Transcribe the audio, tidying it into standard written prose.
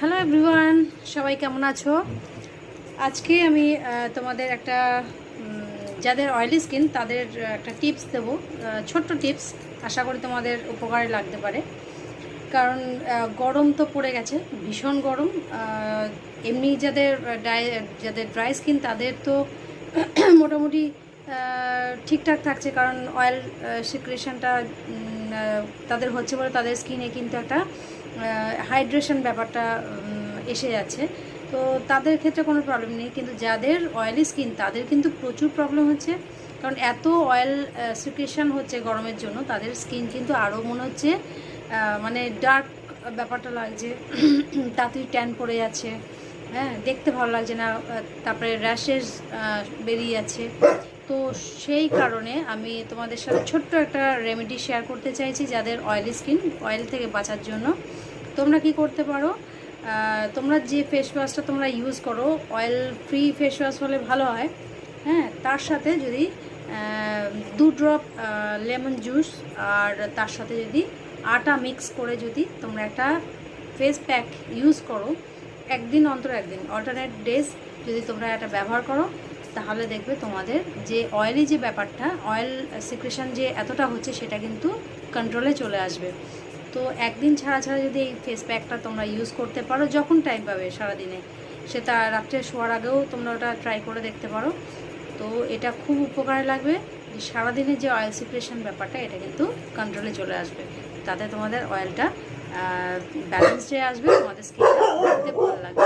Hello everyone, সবাই কেমন আছো? আজকে আমি তোমাদের একটা যাদের অয়েলি স্কিন তাদের একটা টিপস দেব, ছোট্ট টিপস। আশা করি তোমাদের উপকারে লাগতে পারে। কারণ গরম তো পড়ে গেছে, ভীষণ গরম। এমনি যাদের ড্রাই স্কিন তাদের তো মোটামুটি ঠিকঠাক থাকছে, কারণ অয়েল সিক্রেশনটা তাদের হচ্ছে বলে তাদের স্কিনে কিন্তু একটা হাইড্রেশন ব্যাপারটা এসে যাচ্ছে। তো তাদের ক্ষেত্রে কোনো প্রবলেম নেই, কিন্তু যাদের অয়েলি স্কিন তাদের কিন্তু প্রচুর প্রবলেম হচ্ছে। কারণ এত অয়েল সিক্রেশন হচ্ছে গরমের জন্য, তাদের স্কিন কিন্তু আরও মনে হচ্ছে মানে ডার্ক ব্যাপারটা লাগছে, তাড়াতাড়ি ট্যান পড়ে যাচ্ছে, হ্যাঁ, দেখতে ভালো লাগছে না, তারপরে র্যাশেস বেরিয়ে যাচ্ছে। তো সেই কারণে আমি তোমাদের সাথে ছোট্ট একটা রেমেডি শেয়ার করতে চাইছি যাদের অয়েলি স্কিন, অয়েল থেকে বাঁচার জন্য। তোমরা কি করতে পারো, তোমরা যে ফেস ওয়াশটা তোমরা ইউজ করো অয়েল ফ্রি ফেস ওয়াশ হলে ভালো হয়। হ্যাঁ, তার সাথে যদি 2 ড্রপ লেমন জুস আর তার সাথে যদি আটা মিক্স করে যদি তোমরা একটা ফেস প্যাক ইউজ করো, একদিন অন্তর একদিন অল্টারনেট ডেজ যদি তোমরা এটা ব্যবহার করো, তাহলে দেখবে তোমাদের যে অয়েলি যে ব্যাপারটা, অয়েল সিক্রেশন যে এতটা হচ্ছে সেটা কিন্তু কন্ট্রোলে চলে আসবে। তো একদিন ছাড়া ছাড়া যদি এই ফেস প্যাকটা তোমরা ইউজ করতে পারো, যখন টাইম পাবে সারাদিনে, সেটা রাত্রে শোয়ার আগেও তোমরা ওটা ট্রাই করে দেখতে পারো। তো এটা খুব উপকারে লাগবে, যে সারাদিনের যে অয়েল সিক্রেশন ব্যাপারটা এটা কিন্তু কন্ট্রোলে চলে আসবে। তাতে তোমাদের অয়েলটা ব্যালেন্সডে আসবে, তোমাদের স্কিনটা দেখতে ভালো লাগবে।